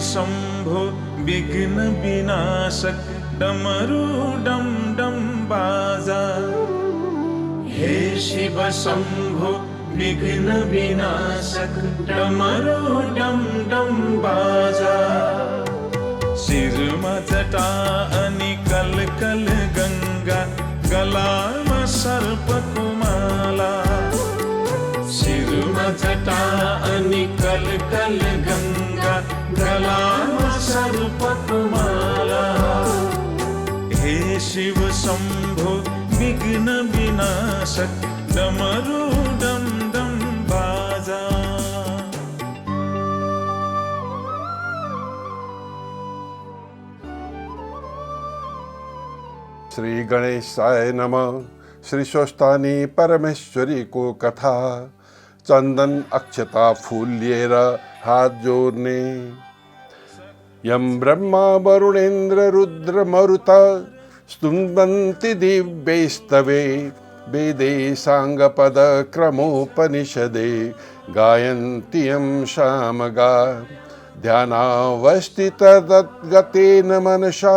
शंभो विघ्न विनाशक डमरू डम डम बाजा। हे शिव शंभो विघ्न विनाशक डमरू डम डम बाजा। शिरमा जटा अनि कल कल गंगा, गलामा सर्पको माला। शिरमा जटा अनि कल कल गंगा, गलामा सर्पको माला। हे शिव शंभो विघ्न विनाशक डमरू डम डम बाजा। श्री गणेशाय नमः। श्री स्वस्थानी परमेश्वरी को कथा। चंदन अक्षता फूल लिएर हात जोड्ने। यम ब्रह्मा वरुणेन्द्र रुद्र मरुत स्तुवन्ति दिव्यैस्तवे। वेदे साङ्गपद क्रमोपनिषदे गायन्ति यं सामगा। ध्यानावस्थित तद्गतेन मनसा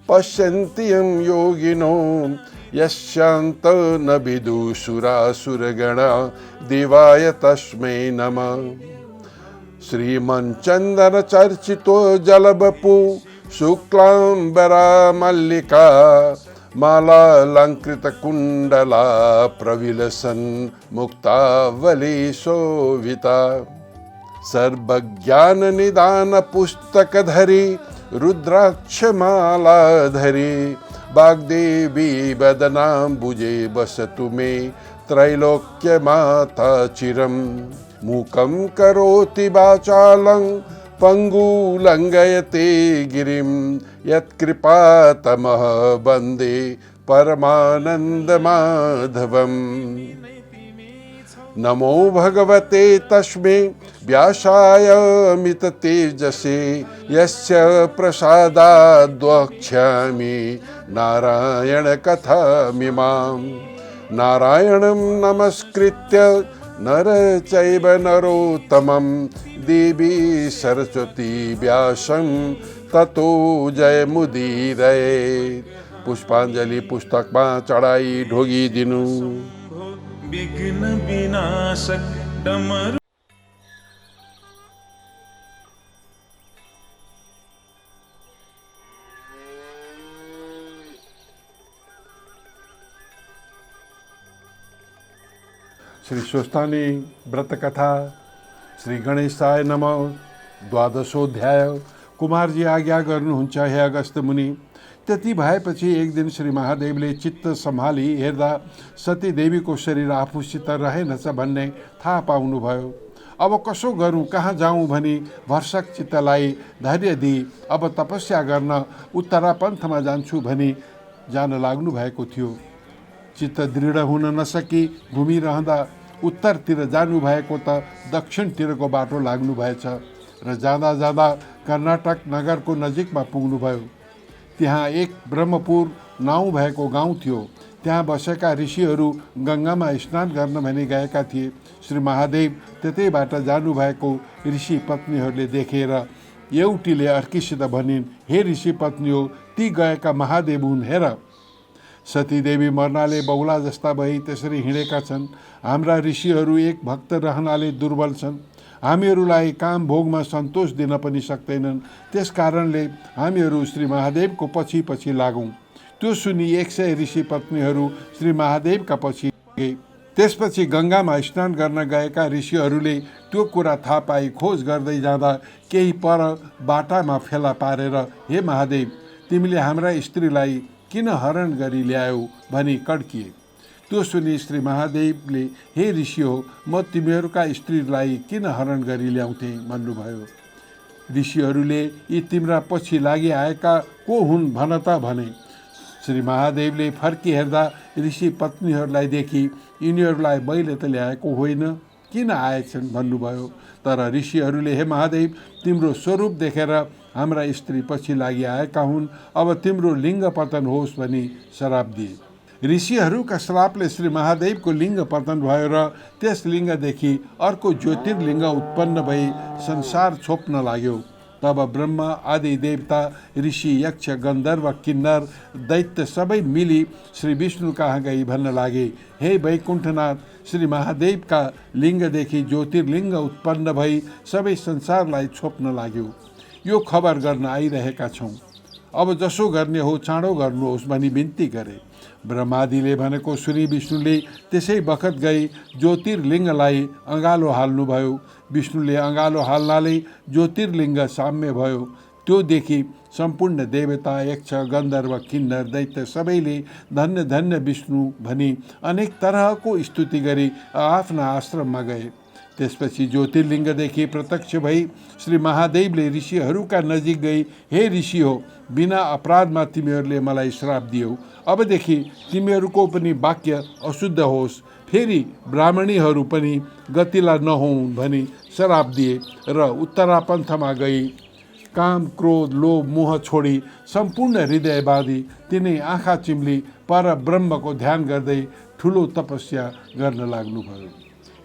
पश्यन्ति यं योगिनो। यस्यान्त न विदुषुरासुरगणा देवाय तस्मै नमः। श्रीमन्चन्दन चर्चितो जलवपु शुक्लाम्बरा मल्लिका। मालालंकृत कुंडला प्रविलसन् मुक्तावली शोभिता। सर्वज्ञान निदान पुस्तकधरी रुद्राक्ष मालाधरी। वाग्देवी वदनाम्बुजे वसतु मे त्रैलोक्य माता चिरम्। मूकं करोति वाचालं पंगुलंघयते गिरिं। यत्कृपातमः वन्दे परमानन्दमाधवम्। नमो भगवते तस्मै व्यासाय अमिततेजसे। यस्य प्रसादाद् वक्ष्यामि नारायण कथामिमाम्। नारायणं नमस्कृत्य नर चैव नरोत्तमं। देवी सरस्वती व्यासं ततो जयमुदीरयेत्। पुष्पांजलि पुस्तकमा चढाई ढोगिदिनु। विघ्न विनाशक डमरू। श्री स्वस्थानी व्रत कथा। श्री गणेशाय नमः। द्वादशोध्याय। कुमारजी आज्ञा गर्नुहुन्छ हे अगस्त्य मुनि। त्यति भएपछि एक दिन श्री महादेवले चित्त सम्हाली हेर्दा सती देवीको शरीर आफूसित रहेनछ भन्ने थाहा पाउनुभयो। अब कसो गरौँ, कहाँ जाउँ भनी भर्सक चित्तलाई धैर्य दिई अब तपस्या गर्न उत्तरापन्थमा जान्छु भनी जान लाग्नु भएको थियो। चित्त दृढ हुन नसकी घुमिरहँदा उत्तरतिर जानुभएको त दक्षिणतिरको बाटो लाग्नु भएछ र जाँदा जाँदा कर्नाटक नगरको नजिकमा पुग्नुभयो। त्यहाँ एक ब्रह्मपुर नाउँ भएको गाउँ थियो। त्यहाँ बसेका ऋषिहरू गङ्गामा स्नान गर्न भनी गएका थिए। श्री महादेव त्यतैबाट जानुभएको ऋषि पत्नीहरूले देखेर एउटीले अर्कीसित भनिन्, हे ऋषि पत्नी हो, ती गएका महादेव हुन् हेर। सतीदेवी मर्नाले बौला जस्ता भई त्यसरी हिँडेका छन्। हाम्रा ऋषिहरू एक भक्त रहनाले दुर्बल छन्। हामीहरूलाई काम भोगमा सन्तोष दिन पनि सक्दैनन्। त्यस कारणले हामीहरू श्री महादेवको पछि पछि लागौँ। त्यो सुनि 100 ऋषि पत्नीहरू श्री महादेवका पछि गए। त्यसपछि गङ्गामा स्नान गर्न गएका ऋषिहरूले त्यो कुरा थाहा पाई खोज गर्दै जाँदा केही पर बाटामा फेला पारेर, हे महादेव, तिमीले हाम्रा स्त्रीलाई किन हरण गरी ल्यायौ भनी कड्किए। त्यो सुनि श्री महादेवले, हे ऋषि हो, म तिमीहरूका स्त्रीलाई किन हरण गरी ल्याउँथे भन्नुभयो। ऋषिहरूले यी तिम्रा पछि लागि आएका को हुन् भन त भने। श्री महादेवले फर्की हेर्दा ऋषि पत्नीहरूलाई देखि यिनीहरूलाई मैले त ल्याएको होइन, किन आएछन् भन्नुभयो। तर ऋषिहरूले, हे महादेव, तिम्रो स्वरूप देखेर हाम्रा स्त्री पछि लागि आएका हुन्, अब तिम्रो लिङ्ग पतन होस् भनी श्राप दिए। ऋषिहरूका श्रापले श्री महादेवको लिङ्ग पतन भयो र त्यस लिङ्गदेखि अर्को ज्योतिर्लिङ्ग उत्पन्न भई संसार छोप्न लाग्यो। तब ब्रह्मा आदि देवता ऋषि यक्ष गन्धर्व किन्नर दैत्य सबै मिली श्री विष्णु कहाँ गई भन्न लागे, हे वैकुण्ठनाथ, श्री महादेवका लिङ्गदेखि ज्योतिर्लिङ्ग उत्पन्न भई सबै संसारलाई छोप्न लाग्यो। यो खबर गर्न आइरहेका छौँ, अब जसो गर्ने हो चाँडो गर्नुहोस् भनी बिन्ती गरे। ब्रह्मादीले भनेको सुनि विष्णुले त्यसै बखत गई ज्योतिर्लिङ्गलाई अँगालो हाल्नुभयो। विष्णुले अँगालो हाल्नाले ज्योतिर्लिङ्ग साम्य भयो। त्यो देखि सम्पूर्ण देवता यक्ष गन्धर्व किन्नर दैत्य सबैले धन्य धन्य विष्णु भनी अनेक तरहको स्तुति गरी आफ्ना आश्रममा गए। त्यसपछि ज्योतिर्लिङ्गदेखि प्रत्यक्ष भई श्री महादेवले ऋषिहरूका नजिक गई, हे ऋषि हो, बिना अपराधमा तिमीहरूले मलाई श्राप दियौ। अबदेखि तिमीहरूको पनि वाक्य अशुद्ध होस्। फेरि ब्राह्मणीहरू पनि गतिला नहोन् भनी श्राप दिए र उत्तरापन्थमा गई काम क्रोध लोभ मोह छोडी सम्पूर्ण हृदय बाँधी तिनै आँखा चिम्ली पर ब्रह्मको ध्यान गर्दै ठुलो तपस्या गर्न लाग्नुभयो।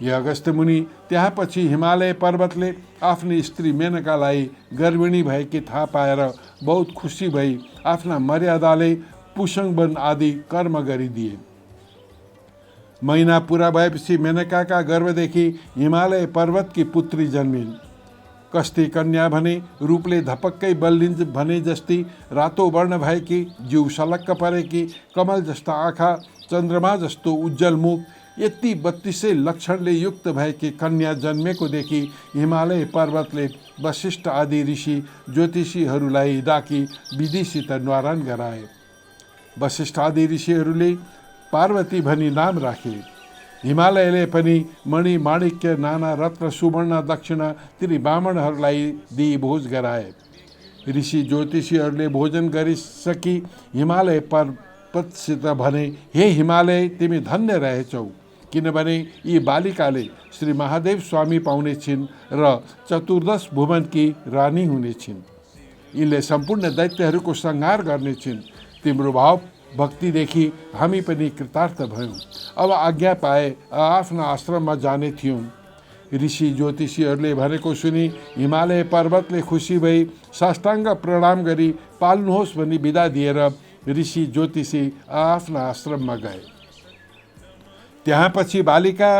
यह अगस्त्य मुनि त्यहाँ पछि हिमालय पर्वतले आफ्नी स्त्री मेनकालाई गर्भिणी भएकी थाहा पाएर बहुत खुसी भई आफ्ना मर्यादाले पुसङवन आदि कर्म गरिदिए। महिना पुरा भएपछि मेनकाका गर्भदेखि हिमालय पर्वतकी पुत्री जन्मिन्। कस्ती कन्या भने रूपले धपक्कै बल्लिन्छ भने जस्ती रातो वर्ण भएकी, जिउ सलक्क परेकी, कमल जस्ता आँखा, चन्द्रमा जस्तो उज्जवल मुख, यति 32 लक्षणले युक्त भएकी कन्या जन्मेको देखि हिमालय पर्वतले वशिष्ठ आदि ऋषि ज्योतिषीहरूलाई डाकी विधिसित न्वारान गराए। वशिष्ठ आदि ऋषिहरूले पार्वती भनी नाम राखे। हिमालयले पनि मणि माणिक्य नाना रत्न सुवर्ण दक्षिणा ती ब्राह्मणहरूलाई दिई भोज गराए। ऋषि ज्योतिषीहरूले भोजन गरिसकी हिमालय पर्वतसित भने, हे हिमालय, तिमी धन्य रहेछौ, किनभने यी बालिकाले श्री महादेव स्वामी पाउने छिन् र 14 भुवनकी रानी हुने छिन्। यिनले सम्पूर्ण दैत्यहरूको संहार गर्ने छिन्। तिम्रो भाव भक्तिदेखि हामी पनि कृतार्थ भयौँ। अब आज्ञा पाए आफ्ना आश्रममा जाने थियौँ। ऋषि ज्योतिषीहरूले भनेको सुनि हिमालय पर्वतले खुसी भई साष्टाङ्ग प्रणाम गरी पाल्नुहोस् भनी बिदा दिएर ऋषि ज्योतिषी आफ्ना आश्रममा गए। त्यहाँ पछि बालिका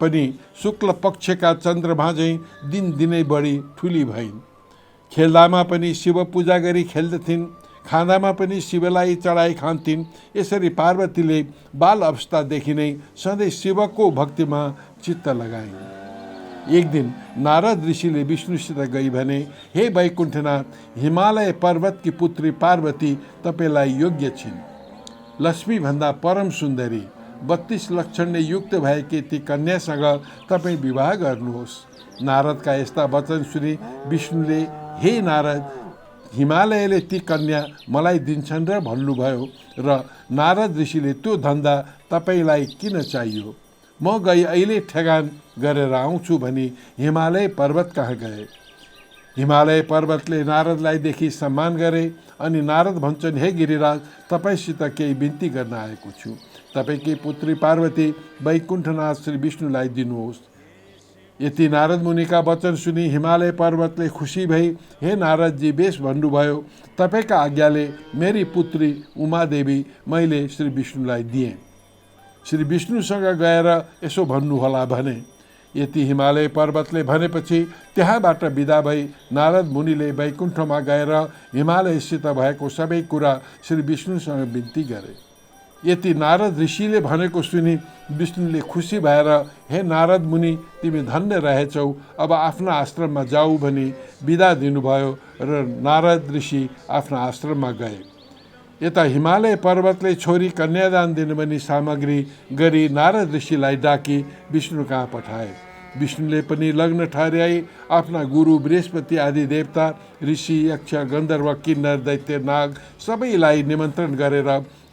पनि शुक्ल पक्षका चन्द्रमा झैँ दिनदिनै बढी ठुली भइन्। खेल्दामा पनि शिव पूजा गरी खेल्दथिन्, खाँदामा पनि शिवलाई चढाई खान्थिन्। यसरी पार्वतीले बाल अवस्थादेखि नै सधैँ शिवको भक्तिमा चित्त लगाइन्। एक दिन नारद ऋषिले विष्णुसित गई भने, हे वैकुण्ठनाथ, हिमालय पर्वतकी पुत्री पार्वती तपाईँलाई योग्य छिन्। लक्ष्मीभन्दा परम सुन्दरी 32 लक्षणले युक्त भएकी ती कन्यासँग तपाईँ विवाह गर्नुहोस्। नारदका यस्ता वचन सुनि विष्णुले, हे नारद, हिमालयले ती कन्या मलाई दिन्छन् र भन्नुभयो र नारद ऋषिले त्यो धन्दा तपाईँलाई किन चाहियो? म गई अहिले ठेगान गरेर आउँछु भनी हिमालय पर्वत कहाँ गए। हिमालय पर्वतले नारदलाई देखि सम्मान गरे अनि नारद भन्छन्, हे गिरिराज, तपाईँसित केही बिन्ती गर्न आएको छु। तपाईँकी पुत्री पार्वती वैकुण्ठनाथ श्री विष्णुलाई दिनुहोस्। यति नारद मुनिका वचन सुनि हिमालय पर्वतले खुसी भई, हे नारदजी, बेस भन्नुभयो। तपाईँका आज्ञाले मेरी पुत्री उमादेवी मैले श्री विष्णुलाई दिएँ। श्री विष्णुसँग गएर यसो भन्नुहोला भने। यति हिमालय पर्वतले भनेपछि त्यहाँबाट बिदा भई नारद मुनिले वैकुण्ठमा गएर हिमालयसित भएको सबै कुरा श्री विष्णुसँग बिन्ती गरे। यति नारद ऋषिले भनेको सुनि विष्णुले खुसी भएर, हे नारद मुनि, तिमी धन्य रहेछौ, अब आफ्ना आश्रममा जाऊ भनी बिदा दिनुभयो र नारद ऋषि आफ्ना आश्रममा गए। यता हिमालय पर्वतले छोरी कन्यादान दिनु भनी सामग्री गरी नारद ऋषिलाई डाकी विष्णु कहाँ पठाए। विष्णुले पनि लग्न ठहर्याई आफ्ना गुरु बृहस्पति आदि देवता ऋषि यक्ष गन्धर्व किन्नर दैत्य नाग सबैलाई निमन्त्रण गरेर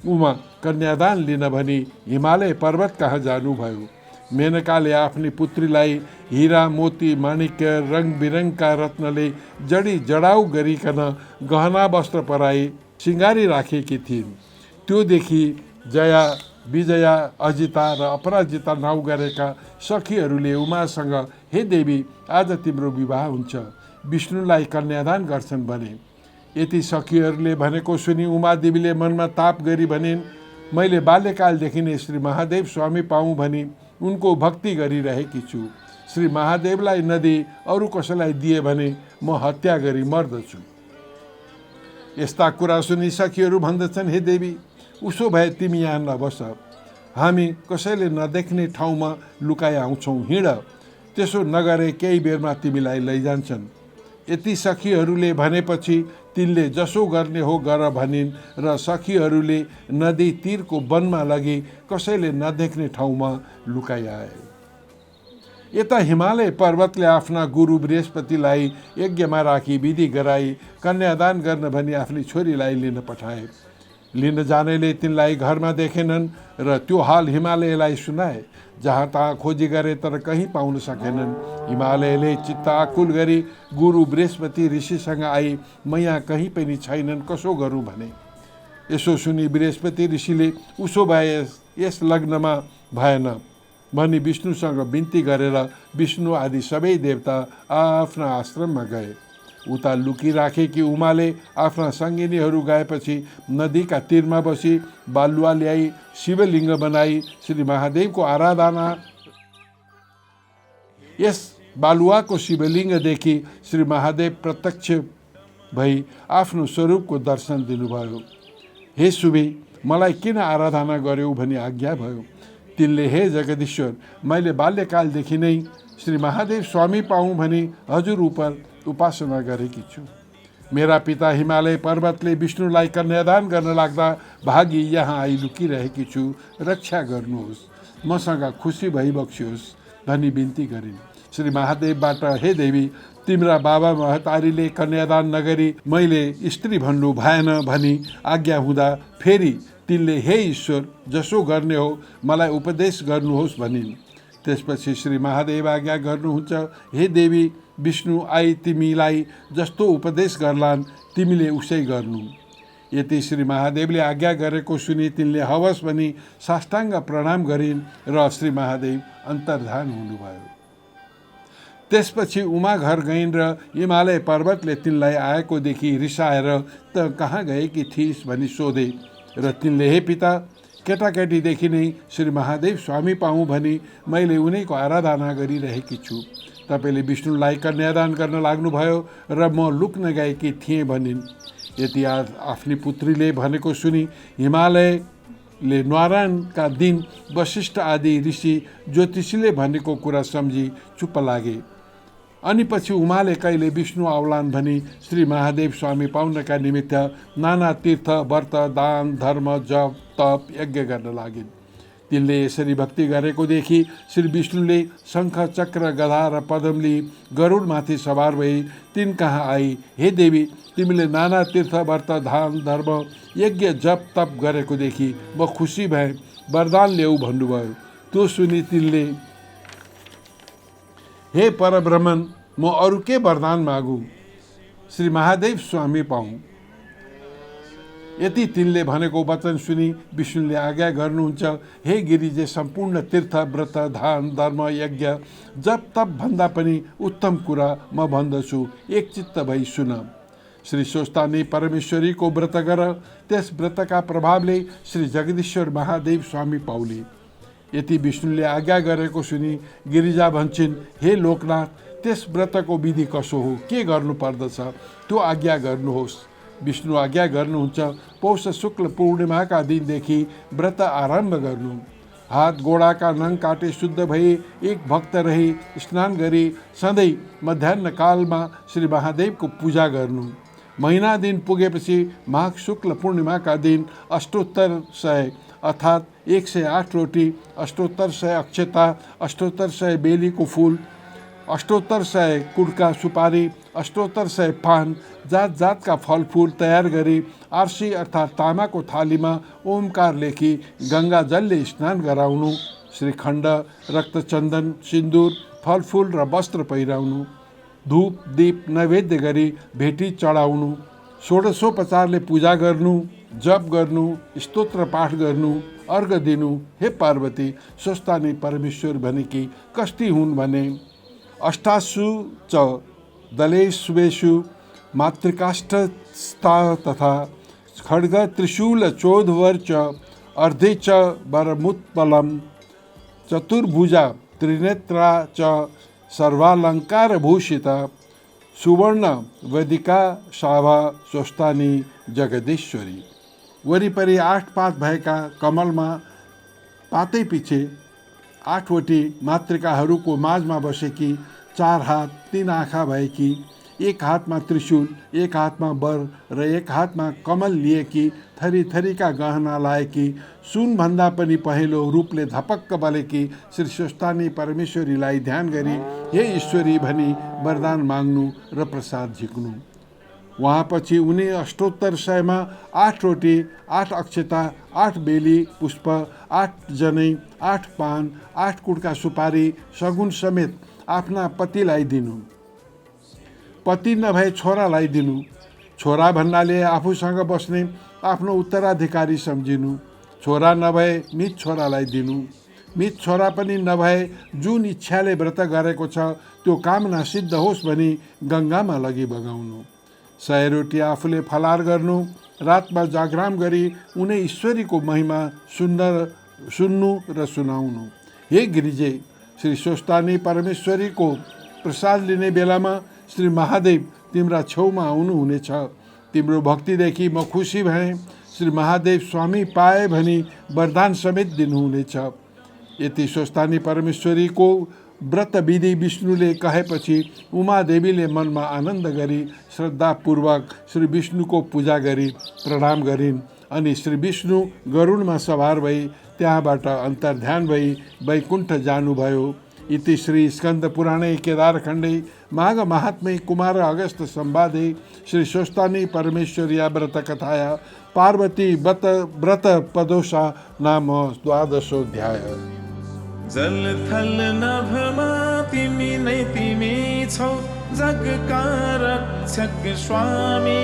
उमा कन्यादान लिन भनी हिमालय पर्वत कहाँ जानुभयो। मेनकाले आफ्नी पुत्रीलाई हीरा मोती माणिक्य रङ बिरङका रत्नले जडी जडाउ गरिकन गहना वस्त्र पराई सिँगारी राखेकी थिइन्। त्यो देखि जया, विजया, अजिता र अपराजिता नाउँ गरेका सखीहरूले उमासँग, हे देवी, आज तिम्रो विवाह हुन्छ। विष्णुलाई कन्यादान गर्छन् भने। यति सखीहरूले भनेको सुनि उमादेवीले मनमा ताप गरी भनिन्, मैले बाल्यकालदेखि नै श्री महादेव स्वामी पाऊँ भनी उनको भक्ति गरिरहेकी छु। श्री महादेवलाई नदिई अरू कसैलाई दिए भने म हत्या गरी मर्दछु। यस्ता कुरा सुनि सखीहरू भन्दछन्, हे देवी, उसो भए तिमी यहाँ नबस, हामी कसैले नदेख्ने ठाउँमा लुकाइ आउँछौँ, हिँड, त्यसो नगरे केही बेरमा तिमीलाई लैजान्छन्। यति सखीहरूले भनेपछि तिनले जसो गर्ने हो गर भनिन् र सखीहरूले नदी तीरको वनमा लगी कसैले नदेख्ने ठाउँमा लुकाइआए। यता हिमालय पर्वतले आफ्ना गुरु बृहस्पतिलाई यज्ञमा राखी विधि गराई कन्यादान गर्न भनी आफ्नी छोरीलाई लिन पठाए। लिन जानेले तिनलाई घरमा देखेनन् र त्यो हाल हिमालयलाई सुनाए। जहाँ तहाँ खोजी गरे तर कहीँ पाउन सकेनन्। हिमालयले चित्त आकुल गरी गुरु बृहस्पति ऋषिसँग आई, म यहाँ कहीँ पनि छैनन्, कसो गरौँ भने। यसो सुनि बृहस्पति ऋषिले उसो भए यस लग्नमा भएन भनी विष्णुसँग बिन्ती गरेर विष्णु आदि सबै देवता आफ्ना आश्रममा गए। उता लुकिराखेकी उमाले आफ्ना सङ्गिनीहरू गएपछि नदीका तीरमा बसी बालुवा ल्याई शिवलिङ्ग बनाई श्री महादेवको आराधना। यस बालुवाको शिवलिङ्गदेखि श्री महादेव प्रत्यक्ष भई आफ्नो स्वरूपको दर्शन दिनुभयो। हे सुबे, मलाई किन आराधना गर्यौ भनी आज्ञा भयो। तिनले, हे जगदीश्वर, मैले बाल्यकालदेखि नै श्री महादेव स्वामी पाऊँ भनी हजुर उप उपासना गरेकी छु। मेरा पिता हिमालय पर्वतले विष्णुलाई कन्यादान गर्न लाग्दा भागी यहाँ आई लुकिरहेकी छु, रक्षा गर्नुहोस्, मसँग खुसी भई बक्सियोस् भनी बिन्ती गरिन्। श्री महादेवबाट, हे देवी, तिम्रा बाबा महतारीले कन्यादान नगरी मैले स्त्री भन्नु भएन भनी आज्ञा हुँदा फेरि तिनले, हे ईश्वर, जसो गर्ने हो मलाई उपदेश गर्नुहोस् भनिन्। त्यसपछि श्री महादेव आज्ञा गर्नुहुन्छ, हे देवी, विष्णु आई तिमीलाई जस्तो उपदेश गर्लान् तिमीले उसै गर्नु। यति श्री महादेवले आज्ञा गरेको सुनि तिनले हवस् भनी साष्टाङ्ग प्रणाम गरिन् र श्री महादेव अन्तर्धान हुनुभयो। त्यसपछि उमा घर गइन् र हिमालय पर्वतले तिनलाई आएको देखि रिसाएर त कहाँ गएकी थिइस् भनी सोधे र तिनले, हे पिता, केटाकेटीदेखि नै श्री महादेव स्वामी पाऊँ भनी मैले उनैको आराधना गरिरहेकी छु। तपाईँले विष्णुलाई कन्यादान गर्न लाग्नुभयो र म लुक्न गएकी थिएँ भनिन्। यति आफ्नी पुत्रीले भनेको सुनि हिमालयले नारायणका दिन वशिष्ठ आदि ऋषि ज्योतिषीले भनेको कुरा सम्झी चुप्प लागे। अनि पछि उमाले कहिले विष्णु आउलान् भनी श्री महादेव स्वामी पाउनका निमित्त नाना तीर्थ, व्रत, दान, धर्म, जप, तप, यज्ञ गर्न लागिन्। तिनले यसरी भक्ति गरेको देखि श्री विष्णुले शङ्ख, चक्र, गदा र पदम लिई गरुडमाथि सवार भई तिन कहाँ आई, हे देवी, तिमीले नाना तीर्थ, व्रत, दान, धर्म, यज्ञ, जप, तप गरेको देखि म खुसी भएँ, वरदान ल्याऊ भन्नुभयो। त्यो सुनि तिनले, हे परब्रह्मन, म अरू के वरदान मागु, श्री महादेव स्वामी पाऊँ। यति तिनले भनेको वचन सुनि विष्णुले आज्ञा गर्नुहुन्छ, हे गिरिजे, सम्पूर्ण तीर्थ, व्रत, दान, धर्म, यज्ञ, जप, तप भन्दा पनि उत्तम कुरा म भन्दछु, एक चित्त भई सुन। श्री स्वस्थानी परमेश्वरीको व्रत गर, त्यस व्रतका प्रभावले श्री जगदीश्वर महादेव स्वामी पाउले। यति विष्णुले आज्ञा गरेको सुनि गिरिजा भन्छन्, हे लोकनाथ, त्यस व्रतको विधि कसो हो, के गर्नु पर्दछ, त्यो आज्ञा गर्नुहोस्। विष्णु आज्ञा गर्नुहुन्छ, पौष शुक्ल पूर्णिमाका दिनदेखि व्रत आरम्भ गर्नु। हात गोडाका नङ काटे शुद्ध भई एक भक्त रही स्नान गरी सधैँ मध्याह्न कालमा श्री महादेवको पूजा गर्नु। महिना दिन पुगेपछि माघ शुक्ल पूर्णिमाका दिन अष्टोत्तर 100 अर्थात् 108 रोटी, अष्टोत्तर 100 अक्षता, अष्टोत्तर 100 बेलीको फुल, अष्टोत्तर 100 कुड्का सुपारी, अष्टोत्तर 100 पान, जात जातका फलफुल तयार गरी आर्सी अर्थात् तामाको थालीमा ओमकार लेखी गङ्गा जलले स्नान गराउनु। श्रीखण्ड, रक्तचन्दन, सिन्दुर, फलफुल र वस्त्र पहिराउनु। धूप दीप नैवेद्य गरी भेटी चढाउनु। षोडशोपचारले पूजा गर्नु, जप गर्नु, स्तोत्र पाठ गर्नु, अर्घ दिनु। हे पार्वती, स्वस्थानी परमेश्वर भनेकी कस्ती हुन् भने, अष्टासु च दलेष्वेषु मातृकाष्ठस्था तथा खड्ग त्रिशूल चोधवर्च अर्धे च वरमुत्पलम चतुर्भुजा त्रिनेत्रा च सर्वालंकारभूषिता सुवर्ण वेदिका शाभा स्वस्थानी जगदीश्वरी। वरिपरि 8 पात भएका कमलमा पातै पछि 8वटी मातृकाहरूको माझमा बसेकी, 4 हात 3 आँखा भएकी, 1 हातमा त्रिशूल, 1 हातमा वर र 1 हातमा कमल लिएकी, थरी थरीका गहना लाएकी, सुनभन्दा पनि पहेँलो रूपले धपक्क बलेकी श्री स्वस्थानी परमेश्वरीलाई ध्यान गरी हे ईश्वरी भनी वरदान माग्नु र प्रसाद झिक्नु। वहाँपछि उनी अष्टोत्तर 100मा 8 रोटी, 8 अक्षता, 8 बेली पुष्प, 8 जनै, 8 पान, 8 कुडका सुपारी सगुन समेत आफ्ना पतिलाई दिनु। पति नभए छोरालाई दिनु। छोरा भन्नाले आफूसँग बस्ने आफ्नो उत्तराधिकारी सम्झिनु। छोरा नभए मित छोरालाई दिनु। मित छोरा पनि नभए जुन इच्छाले व्रत गरेको छ त्यो कामना सिद्ध होस् भनी गङ्गामा लगी बगाउनु। 100 रोटी आफूले फलार गर्नु। रातमा जागराम गरी उनी ईश्वरीको महिमा सुन्नु र सुनाउनु। हे गिरिजे, श्री स्वस्थानी परमेश्वरीको प्रसाद लिने बेलामा श्री महादेव तिम्रा छेउमा आउनुहुनेछ। तिम्रो भक्तिदेखि म खुसी भएँ। श्री महादेव स्वामी पाए भनी वरदान समेत दिनुहुनेछ। यति स्वस्थानी परमेश्वरीको व्रत विधि विष्णुले कहेपछि उमादेवीले मनमा आनन्द गरी श्रद्धापूर्वक श्री विष्णुको पूजा गरी प्रणाम गरिन्। अनि श्री विष्णु गरुडमा सवार भई त्यहाँबाट अन्तर्ध्यान भई वैकुण्ठ जानुभयो। इति श्री स्कंद पुराणे केदारखण्डे माघ महात्म्ये कुमार अगस्त संवादे श्री स्वस्थानी परमेश्वर्या व्रत कथाया पार्वती व्रत पदोषा नाम 12अध्याय। जल थल नभमा तिमी नै तिमी छौ जगका रक्षक स्वामी।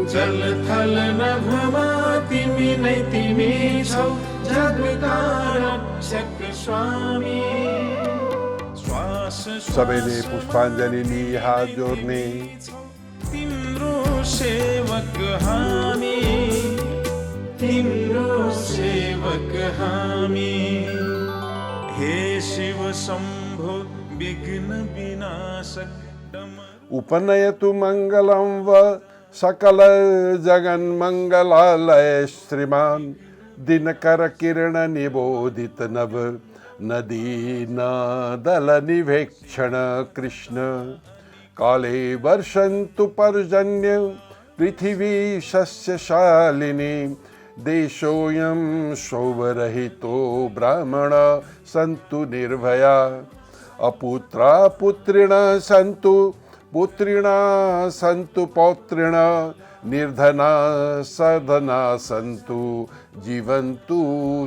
जल थल नभमा तिमी नै तिमी छौ जगका रक्षक स्वामी। सबैले पुष्पाञ्जली लिई हात जोड्ने। तिम्रो सेवक हामी, तिम्रो सेवक हामी। हे शिव शंभो विघ्न विनाशक उपनयतु मंगलं व सकल जगन मंगलालय श्रीमान दिनकर किरण निबोधित नभ नदीन दल निवेक्षण कृष्ण। काले वर्षन्तु पर्जन्य पृथिवी शस्यशालिनी। देशोऽयं शोभरहितो ब्राह्मण सन्तु निर्भया। अपुत्रा पुत्रिण सन्तु पुत्रिणा सन्तु पौत्रिण। निर्धना सधना सन्तु जीवन्तु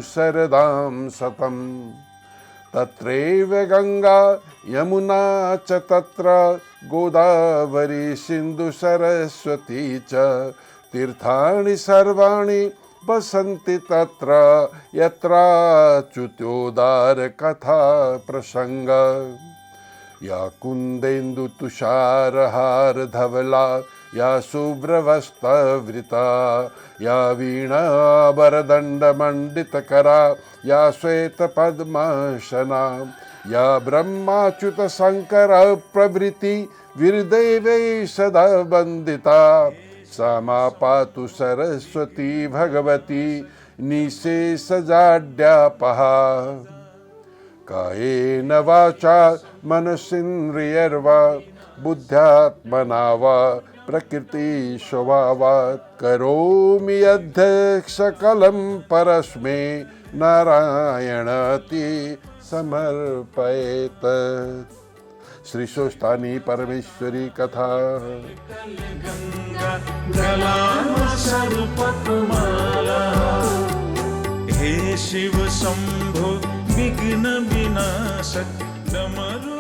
शरदां शतम्। तत्रैव गंगा यमुना च तत्र गोदावरी सिन्धु सरस्वती च। तीर्थानि सर्वाणि वसन्ति तत्र यत्राच्युतोदार कथा प्रसंग। या कुन्देन्दु तुषारहार धवला या शुभ्रवस्त्रवृता। या वीणा वरदण्ड मंडितकरा या श्वेत पद्मासना। या ब्रह्माच्युत शंकर प्रभृति वीरदेवै सदा वन्दिता। सा मा पातु सरस्वती भगवती निशेषजाड्यापहा। कायेन वाचा मनसेन्द्रियर्वा बुद्ध्यात्मना वा प्रकृति स्वभावात् करोमि यद्यत् सकलं परस्मै नारायणति समर्पयेत्। श्री स्वस्थानी परमेश्वरी कथा। हे शिव शंभो विघ्न विनाशक डमरू